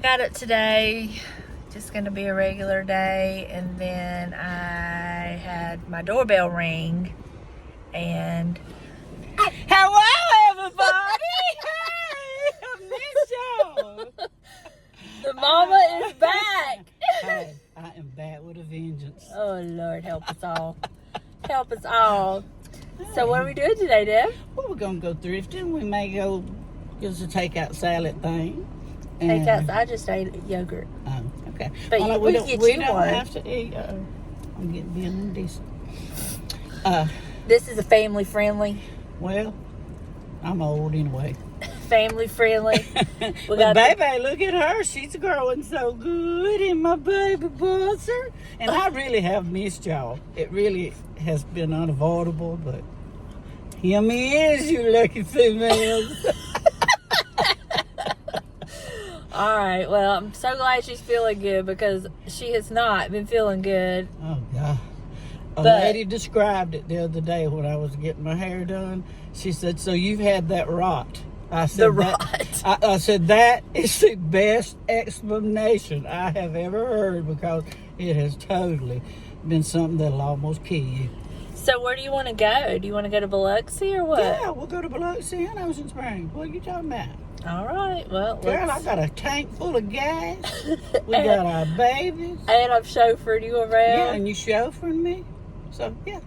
got up today, just gonna be a regular day, and then I had my doorbell ring, and hello everybody! Hey, I missed y'all. The mama is back. Hey, I am back with a vengeance. Oh Lord, help us all. Help us all. So what are we doing today, Deb? Well, we're gonna go thrifting. We may go get us a takeout salad thing. Takeouts. I just ate yogurt. Oh, okay. But well, we don't one. have to eat. I'm getting being indecent. This is a family friendly. Well, I'm old anyway. Family friendly. But baby, look at her. She's growing so good, and my baby buzzer. And I really have missed y'all. It really has been unavoidable, but here me is, you lucky females. All right. Well, I'm so glad she's feeling good because she has not been feeling good. Oh, God. A lady described it the other day when I was getting my hair done. She said, so you've had that rot. I said, the rot. I said, that is the best explanation I have ever heard because it has totally been something that'll almost kill you. So where do you want to go? Do you want to go to Biloxi or what? Yeah, we'll go to Biloxi and Ocean Springs. What are you talking about? All right. Well, girl, I got a tank full of gas. We got our babies. And I've chauffeured you around. Yeah, and you chauffeuring me. So, yeah.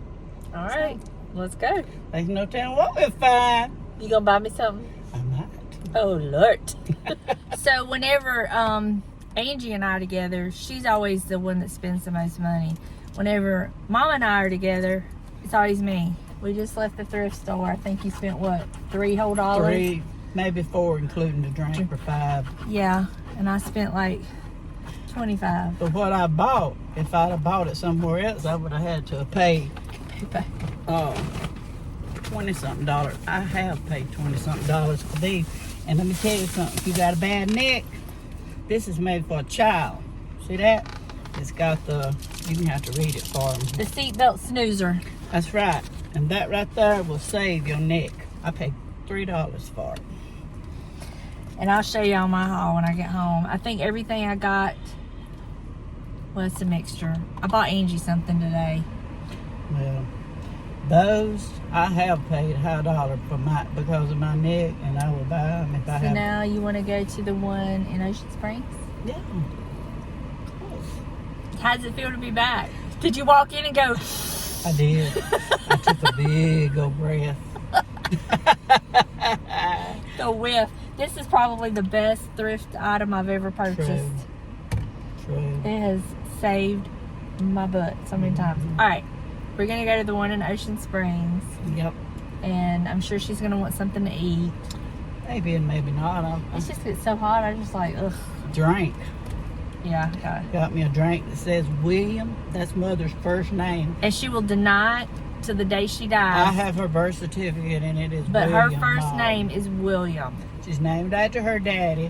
All right. Let's go. Ain't no telling what we'll find. You gonna buy me something? I might. Oh, Lord. So whenever Angie and I are together, she's always the one that spends the most money. Whenever Mom and I are together, it's always me. We just left the thrift store. I think you spent, what, $3 whole? $3, maybe $4, including the drink for $5. Yeah, and I spent like $25. But what I bought, if I'd have bought it somewhere else, I would have had to have paid $20-something. I have paid $20-something for these. And let me tell you something. If you got a bad neck, this is made for a child. See that? It's got the, you can have to read it for them. The seatbelt snoozer. That's right. And that right there will save your neck. I paid $3 for it. And I'll show you all my haul when I get home. I think everything I got was a mixture. I bought Angie something today. Well, those I have paid high dollar for because of my neck, and I will buy them if I have. So now you want to go to the one in Ocean Springs? Yeah. How does it feel to be back? Did you walk in and go? I did. I took a big old breath. The whiff. This is probably the best thrift item I've ever purchased. True. It has saved my butt so many times. All right. We're going to go to the one in Ocean Springs. Yep. And I'm sure she's going to want something to eat. Maybe and maybe not. It's just gets so hot. I just like, ugh. Drink. Yeah. Got me a drink that says William. That's Mother's first name. And she will deny it to the day she dies. I have her birth certificate and it is but William. Her first name is William. She's named after her daddy.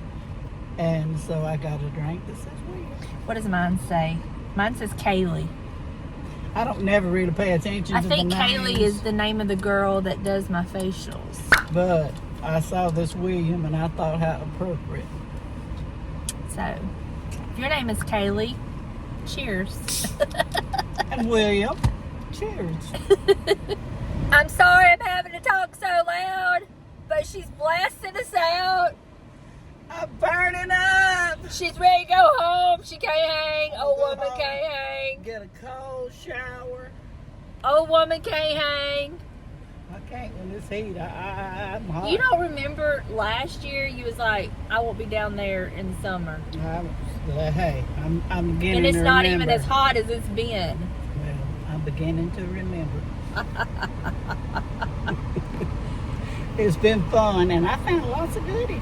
And so I got a drink that says William. What does mine say? Mine says Kaylee. I don't never really pay attention to the names. I think Kaylee is the name of the girl that does my facials. But I saw this William and I thought how appropriate. So, if your name is Kaylee, cheers. And William, cheers. I'm sorry I'm having to talk so loud, but she's blasting us out. I'm burning up. She's ready to go home. She can't hang. Old woman can't hang. Get a cold shower. Old woman can't hang. I can't in this heat. I'm hot. You don't remember last year you was like, I won't be down there in the summer. Hey, I'm beginning to remember. And it's not even as hot as it's been. Well, I'm beginning to remember. It's been fun, and I found lots of goodies.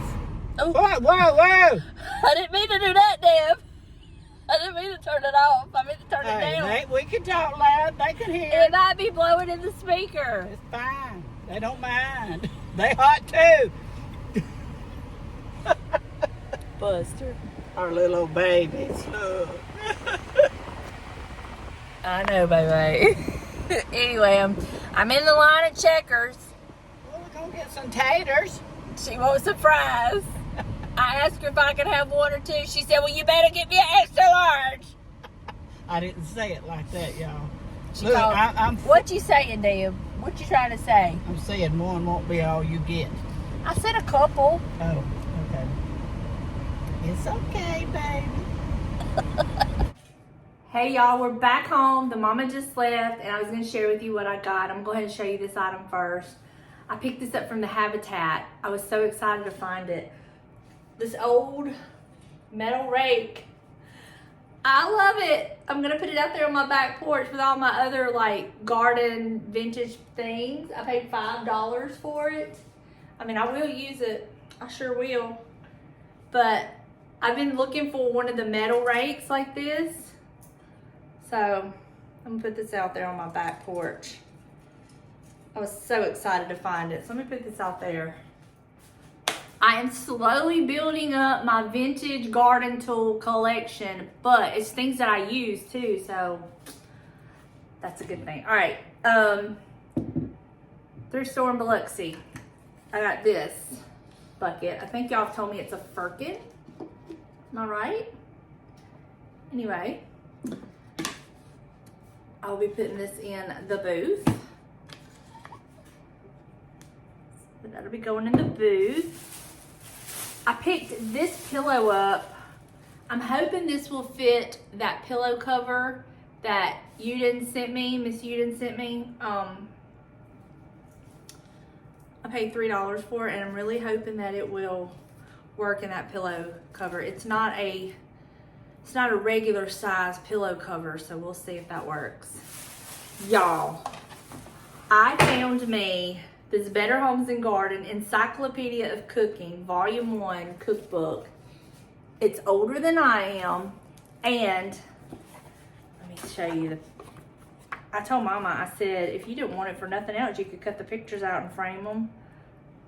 Oh. Whoa! I didn't mean to do that, Deb. I didn't mean to turn it off. I meant to turn it down. We can talk loud. They can hear. It might be blowing in the speaker. It's fine. They don't mind. They hot too. Buster. Our little old babies. Look. I know, baby. Anyway, I'm in the line of Checkers. Well, we're gonna get some taters. She wants some fries. I asked her if I could have one or two. She said, well, you better get me an extra large. I didn't say it like that, y'all. She Look, called, what you saying, Deb? What you trying to say? I'm saying one won't be all you get. I said a couple. Oh, okay. It's okay, baby. Hey y'all, we're back home. The mama just left and I was gonna share with you what I got. I'm gonna go ahead and show you this item first. I picked this up from the Habitat. I was so excited to find it. This old metal rake. I love it. I'm gonna put it out there on my back porch with all my other like garden vintage things. I paid $5 for it. I mean, I will use it. I sure will. But I've been looking for one of the metal rakes like this. So I'm gonna put this out there on my back porch. I was so excited to find it. So let me put this out there. I am slowly building up my vintage garden tool collection, but it's things that I use too, so that's a good thing. All right, thrift store in Biloxi. I got this bucket. I think y'all have told me it's a firkin. Am I right? Anyway, I'll be putting this in the booth. So that'll be going in the booth. I picked this pillow up. I'm hoping this will fit that pillow cover that Uden sent me, Miss Uden sent me. I paid $3 for it and I'm really hoping that it will work in that pillow cover. It's not a regular size pillow cover, so we'll see if that works. Y'all, I found me this Better Homes and Garden Encyclopedia of Cooking, Volume 1 cookbook. It's older than I am, and let me show you. I told Mama, I said, if you didn't want it for nothing else, you could cut the pictures out and frame them.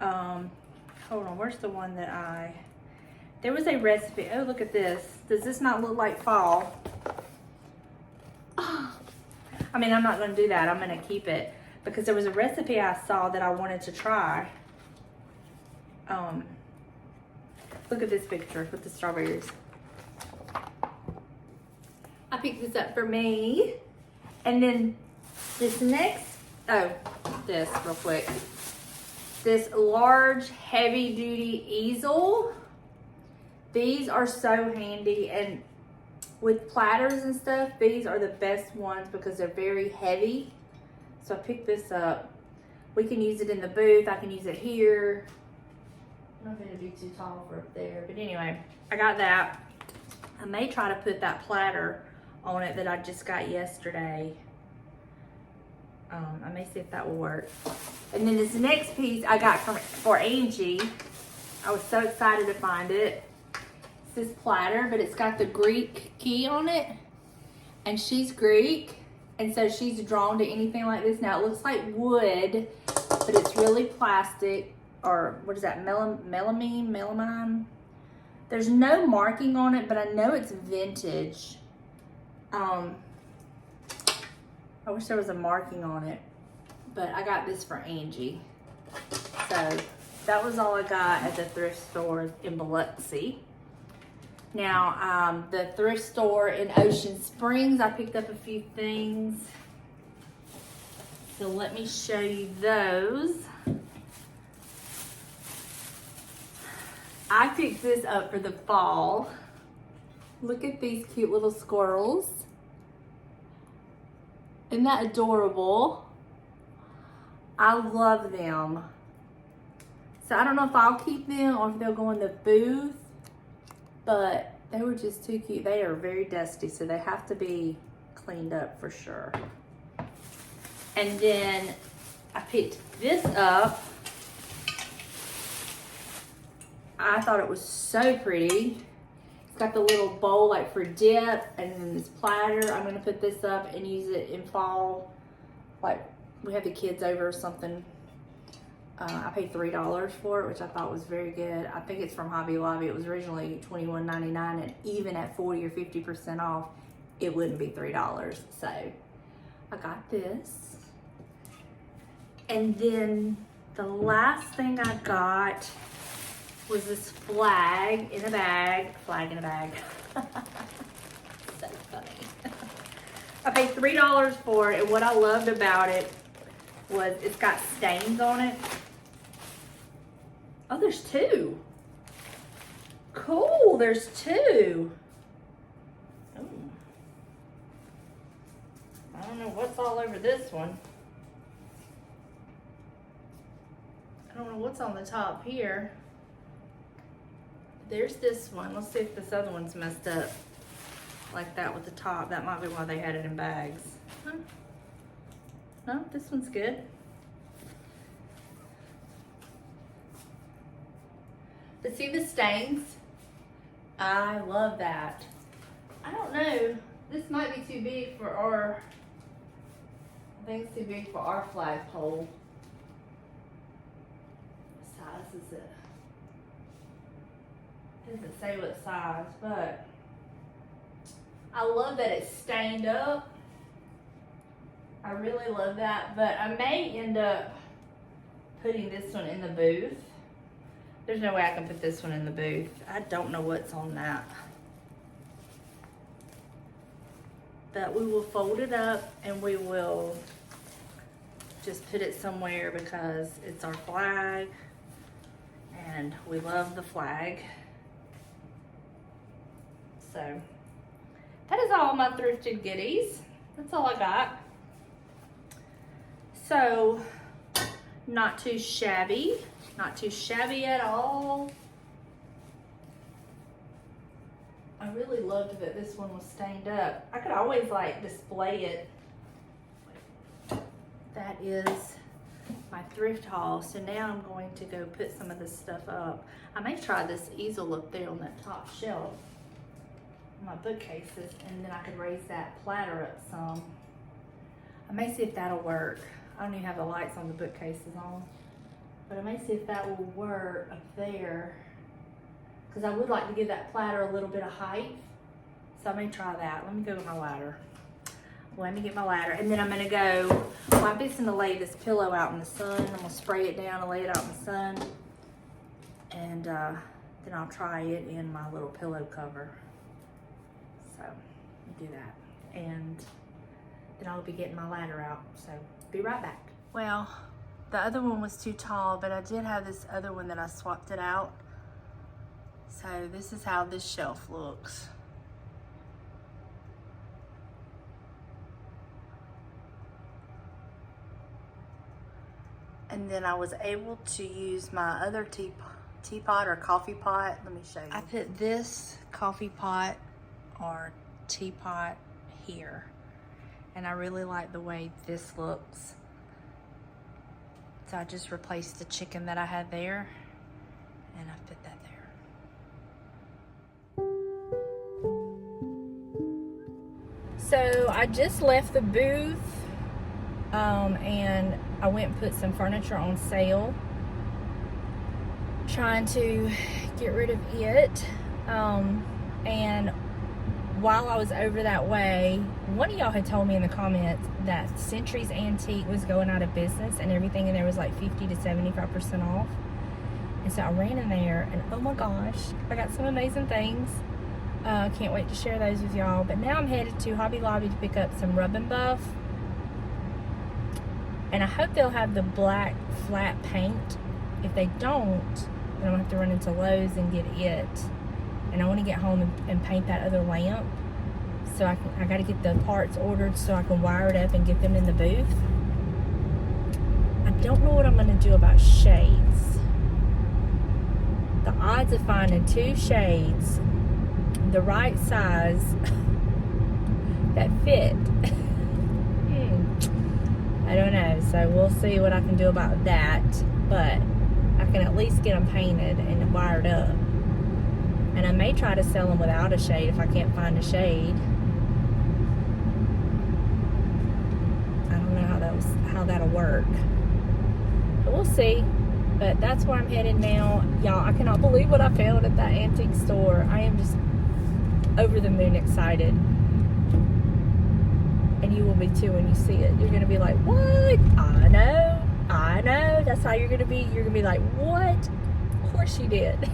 Hold on, where's the one that there was a recipe. Oh, look at this. Does this not look like fall? Oh, I mean, I'm not gonna do that. I'm gonna keep it. Because there was a recipe I saw that I wanted to try. Look at this picture with the strawberries. I picked this up for me. And then this next, this real quick. This large heavy duty easel. These are so handy, and with platters and stuff, these are the best ones because they're very heavy. So I picked this up. We can use it in the booth. I can use it here. I don't know if it'll be too tall for up there. But anyway, I got that. I may try to put that platter on it that I just got yesterday. I may see if that will work. And then this next piece I got for Angie. I was so excited to find it. It's this platter, but it's got the Greek key on it. And she's Greek. And so she's drawn to anything like this. Now it looks like wood, but it's really plastic, or what is that, melamine? There's no marking on it, but I know it's vintage. I wish there was a marking on it, but I got this for Angie. So that was all I got at the thrift store in Biloxi. Now, the thrift store in Ocean Springs, I picked up a few things. So let me show you those. I picked this up for the fall. Look at these cute little squirrels. Isn't that adorable? I love them. So I don't know if I'll keep them or if they'll go in the booth. But they were just too cute. They are very dusty, so they have to be cleaned up for sure. And then I picked this up. I thought it was so pretty. It's got the little bowl like for dip, and then this platter. I'm gonna put this up and use it in fall. Like we have the kids over or something. I paid $3 for it, which I thought was very good. I think it's from Hobby Lobby. It was originally $21.99, and even at 40 or 50% off, it wouldn't be $3. So I got this. And then the last thing I got was this flag in a bag. Flag in a bag. So funny. I paid $3 for it, and what I loved about it was it's got stains on it. Oh, there's two. Cool, there's two. Oh. I don't know what's all over this one. I don't know what's on the top here. There's this one. Let's see if this other one's messed up like that with the top. That might be why they had it in bags. Huh? No, this one's good. But see the stains? I love that. I don't know. This might be too big for our, I think it's too big for our flagpole. What size is it? It doesn't say what size, but I love that it's stained up. I really love that, but I may end up putting this one in the booth. There's no way I can put this one in the booth. I don't know what's on that. But we will fold it up and we will just put it somewhere because it's our flag and we love the flag. So that is all my thrifted goodies. That's all I got. So not too shabby. Not too shabby at all. I really loved that this one was stained up. I could always like display it. That is my thrift haul. So now I'm going to go put some of this stuff up. I may try this easel up there on that top shelf, my bookcases, and then I could raise that platter up some. I may see if that'll work. I don't even have the lights on the bookcases on. But I may see if that will work up there. Because I would like to give that platter a little bit of height. So I may try that. Let me go get my ladder. Let me get my ladder. And then I'm going to go, well, I'm fixing to lay this pillow out in the sun. I'm going to spray it down and lay it out in the sun. And then I'll try it in my little pillow cover. So, let me do that. And then I'll be getting my ladder out. So, be right back. Well, the other one was too tall, but I did have this other one that I swapped it out. So this is how this shelf looks. And then I was able to use my other teapot or coffee pot. Let me show you. I put this coffee pot or teapot here. And I really like the way this looks. So I just replaced the chicken that I had there, and I put that there. So I just left the booth, and I went and put some furniture on sale, trying to get rid of it. And while I was over that way, one of y'all had told me in the comments that Century's Antique was going out of business and everything, and there was like 50 to 75% off. And so I ran in there, and oh my gosh, I got some amazing things. Can't wait to share those with y'all. But now I'm headed to Hobby Lobby to pick up some Rub and Buff. And I hope they'll have the black flat paint. If they don't, then I'm gonna have to run into Lowe's and get it. And I want to get home and paint that other lamp. So I got to get the parts ordered so I can wire it up and get them in the booth. I don't know what I'm going to do about shades. The odds of finding two shades the right size that fit. I don't know. So we'll see what I can do about that. But I can at least get them painted and wired up. And I may try to sell them without a shade if I can't find a shade. I don't know how that'll work. But we'll see. But that's where I'm headed now. Y'all, I cannot believe what I found at that antique store. I am just over the moon excited. And you will be too when you see it. You're going to be like, what? I know. That's how you're going to be. You're going to be like, what? course she did.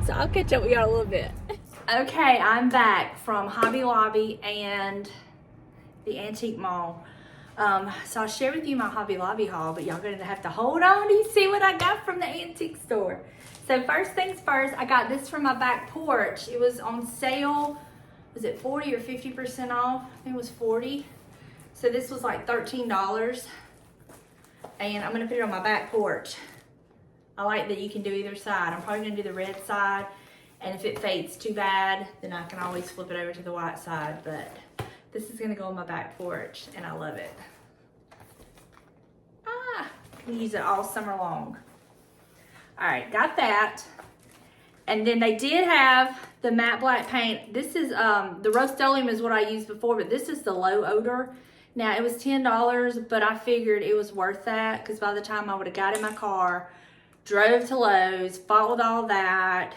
So I'll catch up with y'all a little bit. Okay, I'm back from Hobby Lobby and the Antique Mall. So I'll share with you my Hobby Lobby haul, but y'all gonna have to hold on to see what I got from the antique store. So first things first, I got this from my back porch. It was on sale. Was it 40 or 50% off? I think it was 40. So this was like $13. And I'm gonna put it on my back porch. I like that you can do either side. I'm probably gonna do the red side. And if it fades too bad, then I can always flip it over to the white side. But this is gonna go on my back porch and I love it. I can use it all summer long. All right, got that. And then they did have the matte black paint. This is, the Rust-Oleum is what I used before, but this is the low odor. Now, it was $10, but I figured it was worth that because by the time I would have got in my car, drove to Lowe's, fought with all that,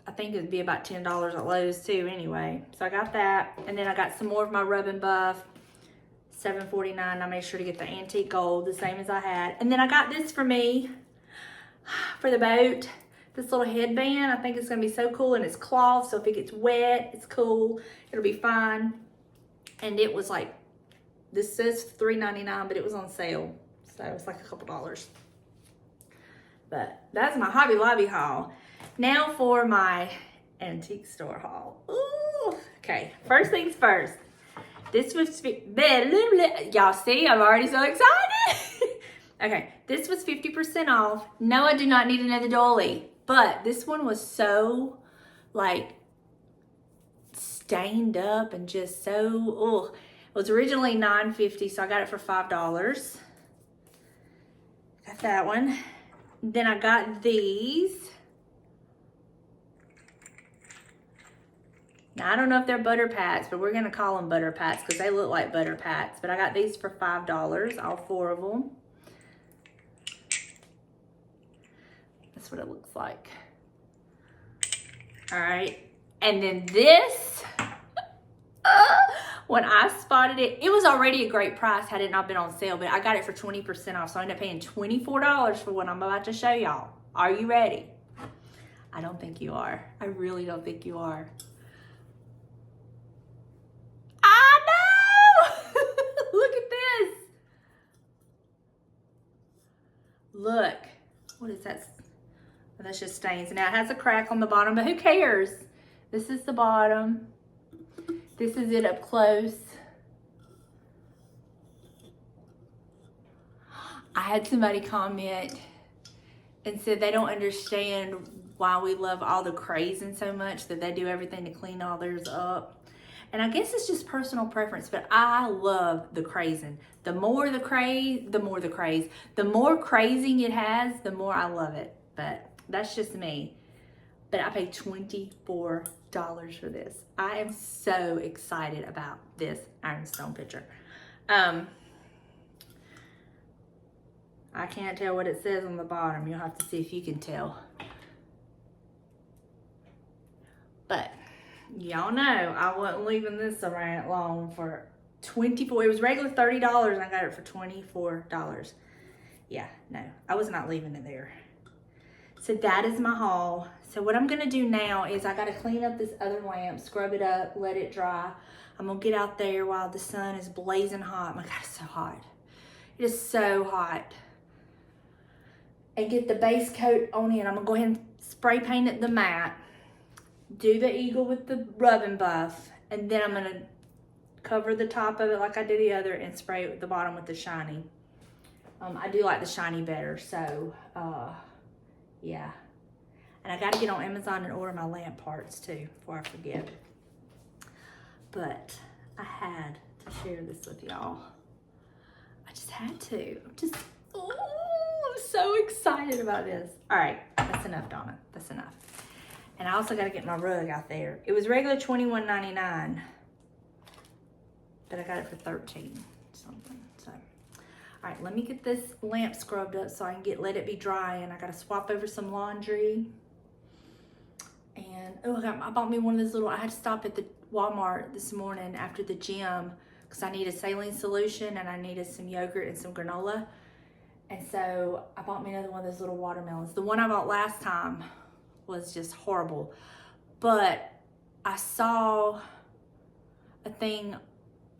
I think it would be about $10 at Lowe's too anyway. So I got that. And then I got some more of my Rub and Buff, $7.49. I made sure to get the antique gold, the same as I had. And then I got this for me, for the boat. This little headband, I think it's gonna be so cool, and it's cloth, so if it gets wet, it's cool, it'll be fine. And it was like, this says $3.99, but it was on sale, so it was like a couple dollars. But that's my Hobby Lobby haul. Now for my antique store haul. Ooh, okay, first things first. This was, y'all see, I'm already so excited. Okay, this was 50% off. No, I do not need another dolly. But this one was so, like, stained up and just so, ugh. It was originally $9.50, so I got it for $5. Got that one. Then I got these. Now, I don't know if they're butter pats, but we're going to call them butter pats because they look like butter pats. But I got these for $5, all 4 of them. That's what it looks like. All right. And then this, when I spotted it, it was already a great price had it not been on sale, but I got it for 20% off. So I ended up paying $24 for what I'm about to show y'all. Are you ready? I don't think you are. I really don't think you are. I know! Look at this. Look. What is that? Oh, that's just stains. Now it has a crack on the bottom, but who cares? This is the bottom. This is it up close. I had somebody comment and said they don't understand why we love all the crazing so much, that they do everything to clean all theirs up. And I guess it's just personal preference, but I love the crazing. The more the craze, the more the craze. The more crazing it has, the more I love it. But that's just me. But I paid $24 for this. I am so excited about this ironstone picture. I can't tell what it says on the bottom. You'll have to see if you can tell. But y'all know I wasn't leaving this around long for $24. It was regular $30 and I got it for $24. Yeah, no, I was not leaving it there. So that is my haul. So what I'm gonna do now is I gotta clean up this other lamp, scrub it up, let it dry. I'm gonna get out there while the sun is blazing hot. My God, it's so hot. It is so hot. And get the base coat on it. I'm gonna go ahead and spray paint it the matte. Do the eagle with the Rub and Buff. And then I'm gonna cover the top of it like I did the other and spray it at the bottom with the shiny. I do like the shiny better, so yeah. And I gotta get on Amazon and order my lamp parts too before I forget. But I had to share this with y'all. I just had to. I'm so excited about this. All right, that's enough, Donna. That's enough. And I also gotta get my rug out there. It was regular $21.99, but I got it for $13 something. So, all right, let me get this lamp scrubbed up so I can let it be dry. And I gotta swap over some laundry. And oh, I bought me one of those little. I had to stop at the Walmart this morning after the gym because I needed saline solution and I needed some yogurt and some granola. And so I bought me another one of those little watermelons. The one I bought last time was just horrible. But I saw a thing,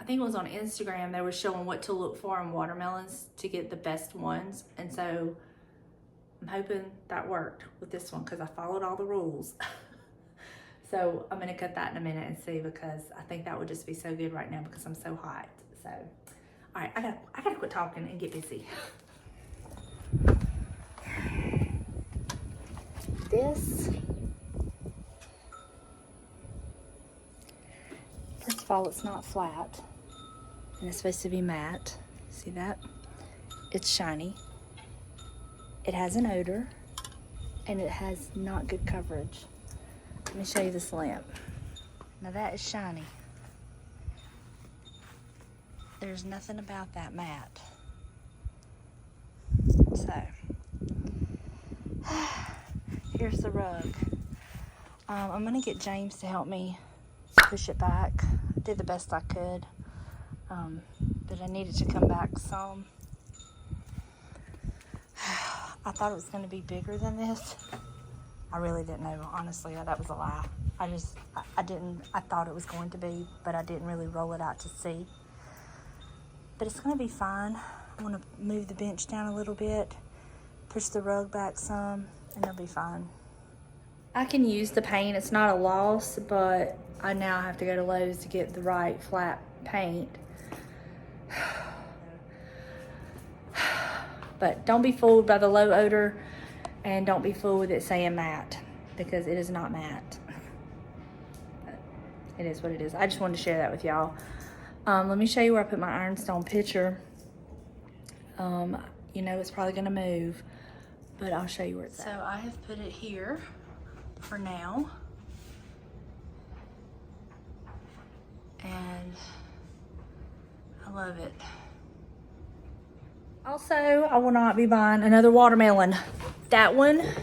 I think it was on Instagram, they were showing what to look for in watermelons to get the best ones. And so I'm hoping that worked with this one because I followed all the rules. So I'm gonna cut that in a minute and see, because I think that would just be so good right now because I'm so hot. So, all right, I gotta quit talking and get busy. This, first of all, it's not flat and it's supposed to be matte. See that? It's shiny. It has an odor and it has not good coverage. Let me show you this lamp. Now that is shiny. There's nothing about that matte. So, here's the rug. I'm gonna get James to help me push it back. I did the best I could, but I needed to come back some. I thought it was gonna be bigger than this. I really didn't know, honestly, that was a lie. I thought it was going to be, but I didn't really roll it out to see. But it's gonna be fine. I'm gonna move the bench down a little bit, push the rug back some, and it'll be fine. I can use the paint, it's not a loss, but I now have to go to Lowe's to get the right flat paint. But don't be fooled by the low odor, and don't be fooled with it saying matte, because it is not matte. It is what it is. I just wanted to share that with y'all. Let me show you where I put my ironstone pitcher. You know it's probably gonna move, but I'll show you where it's at. So I have put it here for now. And I love it. Also, I will not be buying another watermelon. That one, it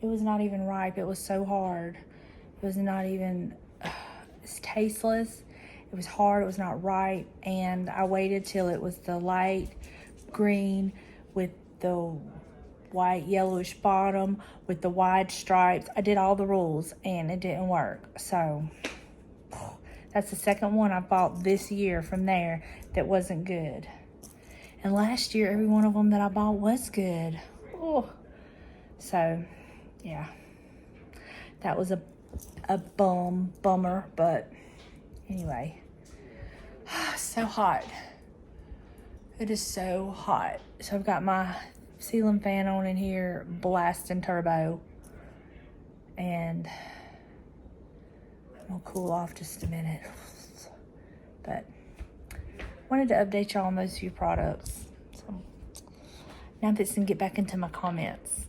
was not even ripe. It was so hard. It was not even, it's tasteless. It was hard, it was not ripe. And I waited till it was the light green with the white yellowish bottom with the wide stripes. I did all the rules and it didn't work. So that's the second one I bought this year from there that wasn't good. And last year, every one of them that I bought was good. Oh. So, yeah. That was a bummer, but anyway. So hot. It is so hot. So I've got my ceiling fan on in here, blasting turbo. And I'm gonna cool off just a minute. But wanted to update y'all on those few products. So now I'm fixing to get back into my comments.